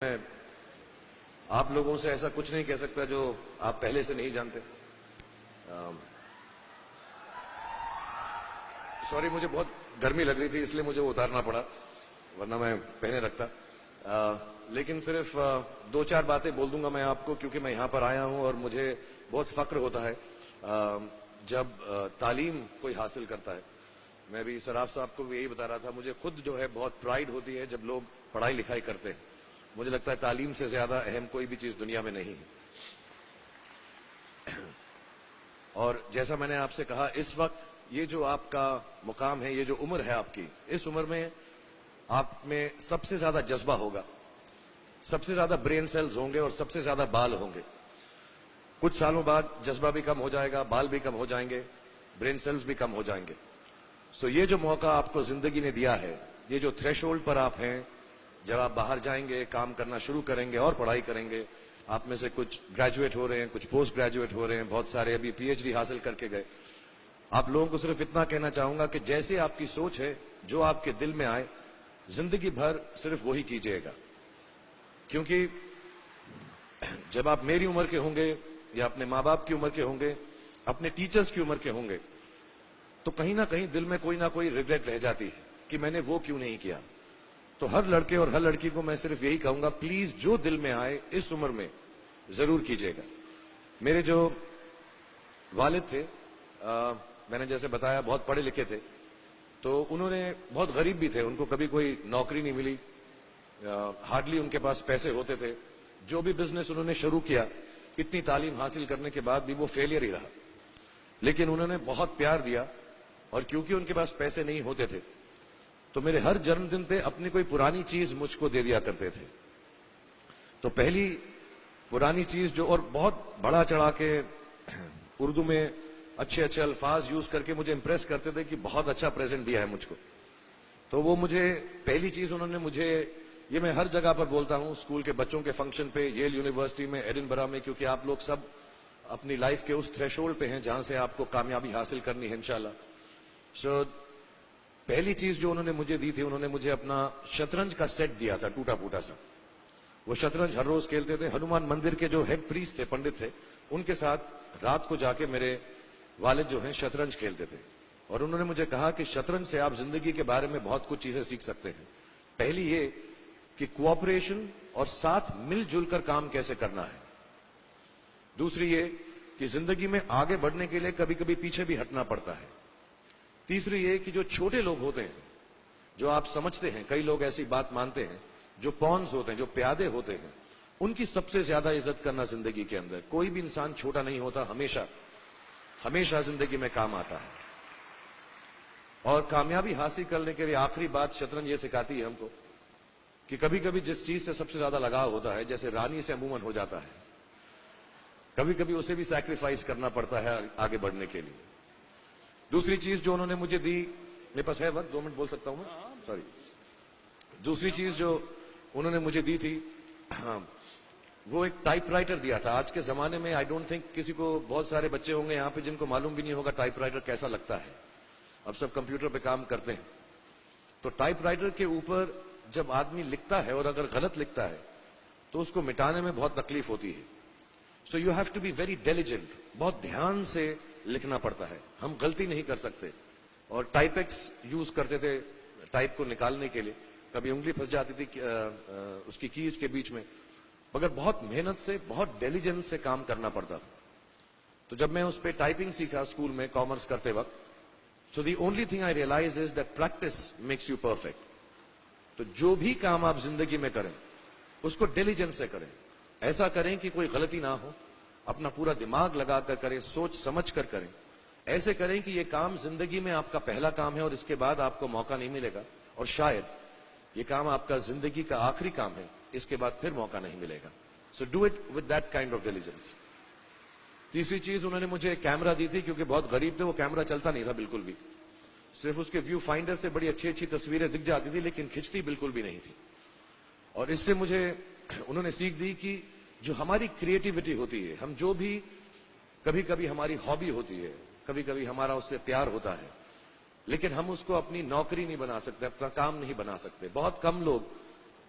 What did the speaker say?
میں آپ لوگوں سے ایسا کچھ نہیں کہہ سکتا جو آپ پہلے سے نہیں جانتے. سوری، مجھے بہت گرمی لگ رہی تھی اس لیے مجھے وہ اتارنا پڑا، ورنہ میں پہنے رکھتا. لیکن صرف دو چار باتیں بول دوں گا میں آپ کو، کیونکہ میں یہاں پر آیا ہوں اور مجھے بہت فخر ہوتا ہے جب تعلیم کوئی حاصل کرتا ہے. میں بھی سراف صاحب کو بھی یہی بتا رہا تھا، مجھے خود جو ہے بہت پرائیڈ ہوتی ہے جب لوگ پڑھائی لکھائی کرتے ہیں. مجھے لگتا ہے تعلیم سے زیادہ اہم کوئی بھی چیز دنیا میں نہیں ہے. اور جیسا میں نے آپ سے کہا، اس وقت یہ جو آپ کا مقام ہے، یہ جو عمر ہے آپ کی، اس عمر میں آپ میں سب سے زیادہ جذبہ ہوگا، سب سے زیادہ برین سیلز ہوں گے اور سب سے زیادہ بال ہوں گے. کچھ سالوں بعد جذبہ بھی کم ہو جائے گا، بال بھی کم ہو جائیں گے، برین سیلز بھی کم ہو جائیں گے. سو یہ جو موقع آپ کو زندگی نے دیا ہے، یہ جو تھریش ہولڈ پر آپ ہیں، جب آپ باہر جائیں گے، کام کرنا شروع کریں گے اور پڑھائی کریں گے. آپ میں سے کچھ گریجویٹ ہو رہے ہیں، کچھ پوسٹ گریجویٹ ہو رہے ہیں، بہت سارے ابھی پی ایچ ڈی حاصل کر کے گئے. آپ لوگوں کو صرف اتنا کہنا چاہوں گا کہ جیسے آپ کی سوچ ہے، جو آپ کے دل میں آئے، زندگی بھر صرف وہی کیجئے گا. کیونکہ جب آپ میری عمر کے ہوں گے یا اپنے ماں باپ کی عمر کے ہوں گے، اپنے ٹیچرز کی عمر کے ہوں گے، تو کہیں نہ کہیں دل میں کوئی نہ کوئی ریگریٹ رہ جاتی ہے کہ میں نے وہ کیوں نہیں کیا. تو ہر لڑکے اور ہر لڑکی کو میں صرف یہی کہوں گا، پلیز جو دل میں آئے اس عمر میں ضرور کیجیے گا. میرے جو والد تھے، میں نے جیسے بتایا بہت پڑھے لکھے تھے، تو انہوں نے بہت غریب بھی تھے، ان کو کبھی کوئی نوکری نہیں ملی، ہارڈلی ان کے پاس پیسے ہوتے تھے. جو بھی بزنس انہوں نے شروع کیا، اتنی تعلیم حاصل کرنے کے بعد بھی وہ فیلئر ہی رہا. لیکن انہوں نے بہت پیار دیا، اور کیونکہ ان کے پاس پیسے نہیں ہوتے تھے تو میرے ہر جنم دن پہ اپنی کوئی پرانی چیز مجھ کو دے دیا کرتے تھے. تو پہلی پرانی چیز جو، اور بہت بڑا چڑھا کے اردو میں اچھے اچھے الفاظ یوز کر کے مجھے امپریس کرتے تھے کہ بہت اچھا پریزنٹ دیا ہے مجھ کو. تو وہ مجھے پہلی چیز انہوں نے مجھے، یہ میں ہر جگہ پر بولتا ہوں، اسکول کے بچوں کے فنکشن پہ، ییل یونیورسٹی میں، ایڈنبرا میں، کیونکہ آپ لوگ سب اپنی لائف کے اس تھریش ہولڈ پہ ہیں جہاں سے آپ کو کامیابی حاصل کرنی ہے انشاءاللہ. سو پہلی چیز جو انہوں نے مجھے دی تھی، انہوں نے مجھے اپنا شطرنج کا سیٹ دیا تھا، ٹوٹا پھوٹا سا. وہ شطرنج ہر روز کھیلتے تھے. ہنومان مندر کے جو ہیڈ پریسٹ تھے، پنڈت تھے، ان کے ساتھ رات کو جا کے میرے والد جو ہیں شطرنج کھیلتے تھے. اور انہوں نے مجھے کہا کہ شطرنج سے آپ زندگی کے بارے میں بہت کچھ چیزیں سیکھ سکتے ہیں. پہلی یہ کہ کوآپریشن اور ساتھ مل جل کر کام کیسے کرنا ہے. دوسری یہ کہ زندگی میں آگے بڑھنے کے لیے کبھی کبھی پیچھے بھی ہٹنا پڑتا ہے. تیسری یہ کہ جو چھوٹے لوگ ہوتے ہیں، جو آپ سمجھتے ہیں، کئی لوگ ایسی بات مانتے ہیں، جو پونز ہوتے ہیں، جو پیادے ہوتے ہیں، ان کی سب سے زیادہ عزت کرنا زندگی کے اندر. کوئی بھی انسان چھوٹا نہیں ہوتا، ہمیشہ ہمیشہ زندگی میں کام آتا ہے. اور کامیابی حاصل کرنے کے لیے آخری بات شطرنج یہ سکھاتی ہے ہم کو کہ کبھی کبھی جس چیز سے سب سے زیادہ لگاؤ ہوتا ہے، جیسے رانی سے عموماً ہو جاتا ہے، کبھی کبھی اسے بھی سیکریفائس کرنا پڑتا ہے آگے بڑھنے کے لیے. دوسری چیز جو انہوں نے مجھے دی، میرے پاس ہے وقت، 2 منٹ بول سکتا ہوں میں؟ سوری. دوسری چیز جو انہوں نے مجھے دی تھی، وہ ایک ٹائپ رائٹر دیا تھا. آج کے زمانے میں آئی ڈونٹ تھنک کسی کو، بہت سارے بچے ہوں گے یہاں پہ جن کو معلوم بھی نہیں ہوگا ٹائپ رائٹر کیسا لگتا ہے. اب سب کمپیوٹر پہ کام کرتے ہیں. تو ٹائپ رائٹر کے اوپر جب آدمی لکھتا ہے اور اگر غلط لکھتا ہے تو اس کو مٹانے میں بہت تکلیف ہوتی ہے. So you have to be very diligent, بہت دھیان سے لکھنا پڑتا ہے. ہم غلطی نہیں کر سکتے. اور ٹائپ ایکس یوز کرتے تھے ٹائپ کو نکالنے کے لیے، کبھی انگلی پھنس جاتی تھی اس کی کیز کے بیچ میں، مگر بہت محنت سے، بہت ڈیلیجنس سے کام کرنا پڑتا تھا. تو جب میں اس پہ ٹائپنگ سیکھا اسکول میں کامرس کرتے وقت، so the only thing I realize is that practice makes you perfect. تو جو بھی کام آپ زندگی میں کریں اس کو ڈیلیجنس سے کریں. ایسا کریں کہ کوئی غلطی نہ ہو، اپنا پورا دماغ لگا کر کریں، سوچ سمجھ کر کریں. ایسے کریں کہ یہ کام زندگی میں آپ کا پہلا کام ہے اور اس کے بعد آپ کو موقع نہیں ملے گا، اور شاید یہ کام آپ کا زندگی کا آخری کام ہے، اس کے بعد پھر موقع نہیں ملے گا. So do it with that kind of diligence. تیسری چیز انہوں نے مجھے کیمرہ دی تھی، کیونکہ بہت غریب تھے، وہ کیمرہ چلتا نہیں تھا بالکل بھی. صرف اس کے ویو فائنڈر سے بڑی اچھی اچھی تصویریں دکھ جاتی تھی، لیکن کھنچتی بالکل بھی نہیں تھی. اور اس سے مجھے انہوں نے سیکھ دی کہ جو ہماری کریٹیوٹی ہوتی ہے، ہم جو بھی، کبھی کبھی ہماری ہابی ہوتی ہے، کبھی کبھی ہمارا اس سے پیار ہوتا ہے، لیکن ہم اس کو اپنی نوکری نہیں بنا سکتے، اپنا کام نہیں بنا سکتے. بہت کم لوگ